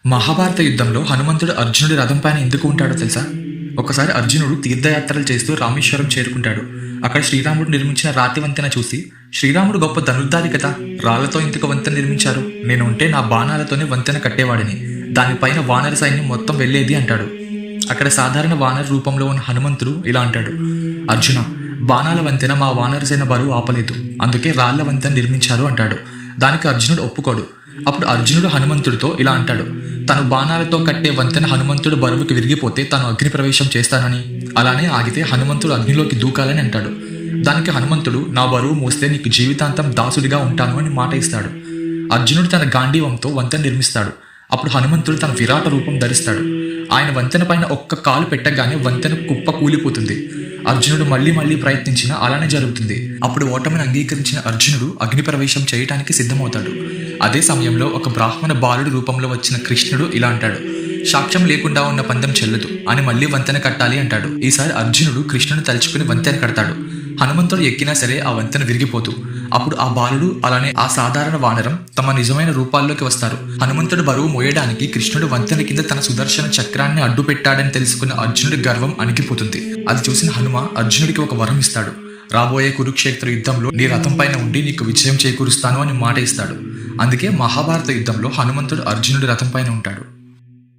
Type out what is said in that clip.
మహాభారత యుద్ధంలో హనుమంతుడు అర్జునుడి రథం పైన ఎందుకు ఉంటాడో తెలుసా? ఒకసారి అర్జునుడు తీర్థయాత్రలు చేస్తూ రామేశ్వరం చేరుకుంటాడు. అక్కడ శ్రీరాముడు నిర్మించిన రాతి వంతెన చూసి, శ్రీరాముడు గొప్ప ధనుర్ధారి కదా, రాళ్లతో ఇంతకు వంతెన నిర్మించారు, నేను ఉంటే నా బాణాలతోనే వంతెన కట్టేవాడిని, దానిపైన వానర సైన్యం మొత్తం వెళ్లేది అంటాడు. అక్కడ సాధారణ వానర రూపంలో ఉన్న హనుమంతుడు ఇలా అంటాడు: అర్జున, బాణాల వంతెన మా వానర సేన బరువు ఆపలేదు, అందుకే రాళ్ల వంతెన నిర్మించారు అంటాడు. దానికి అర్జునుడు ఒప్పుకోడు. అప్పుడు అర్జునుడు హనుమంతుడితో ఇలా అంటాడు: తను బాణాలతో కట్టే వంతెన హనుమంతుడు బరువుకి విరిగిపోతే తాను అగ్ని ప్రవేశం చేస్తానని, అలానే ఆగితే హనుమంతుడు అగ్నిలోకి దూకాలని అంటాడు. దానికి హనుమంతుడు, నా బరువు మోస్తే నీకు జీవితాంతం దాసుడిగా ఉంటాను అని మాట ఇస్తాడు. అర్జునుడు తన గాంధీవంతో వంతెన నిర్మిస్తాడు. అప్పుడు హనుమంతుడు తన విరాట రూపం ధరిస్తాడు. ఆయన వంతెన పైన ఒక్క కాలు పెట్టగానే వంతెన కుప్ప కూలిపోతుంది. అర్జునుడు మళ్ళీ మళ్ళీ ప్రయత్నించినా అలానే జరుగుతుంది. అప్పుడు ఓటమిని అంగీకరించిన అర్జునుడు అగ్ని ప్రవేశం చేయటానికి సిద్ధమవుతాడు. అదే సమయంలో ఒక బ్రాహ్మణ బాలుడి రూపంలో వచ్చిన కృష్ణుడు ఇలా అంటాడు: సాక్ష్యం లేకుండా ఉన్న పందెం చెల్లదు అని మళ్ళీ వంతెన కట్టాలి అంటాడు. ఈసారి అర్జునుడు కృష్ణుని తలుచుకుని వంతెన కడతాడు. హనుమంతుడు ఎక్కినా సరే ఆ వంతెన విరిగిపోతూ, అప్పుడు ఆ బాలుడు అలానే ఆ సాధారణ వానరం తమ నిజమైన రూపాల్లోకి వస్తారు. హనుమంతుడు బరువు మోయడానికి కృష్ణుడు వంతెన కింద తన సుదర్శన చక్రాన్ని అడ్డు పెట్టాడని తెలుసుకున్న అర్జునుడి గర్వం అణిగిపోతుంది. అది చూసిన హనుమ అర్జునుడికి ఒక వరం ఇస్తాడు. రాబోయే కురుక్షేత్ర యుద్ధంలో నీ రథం పైన ఉండి నీకు విజయం చేకూరుస్తాను అని మాట ఇస్తాడు. అందుకే మహాభారత యుద్ధంలో హనుమంతుడు అర్జునుడి రథం పైన ఉంటాడు.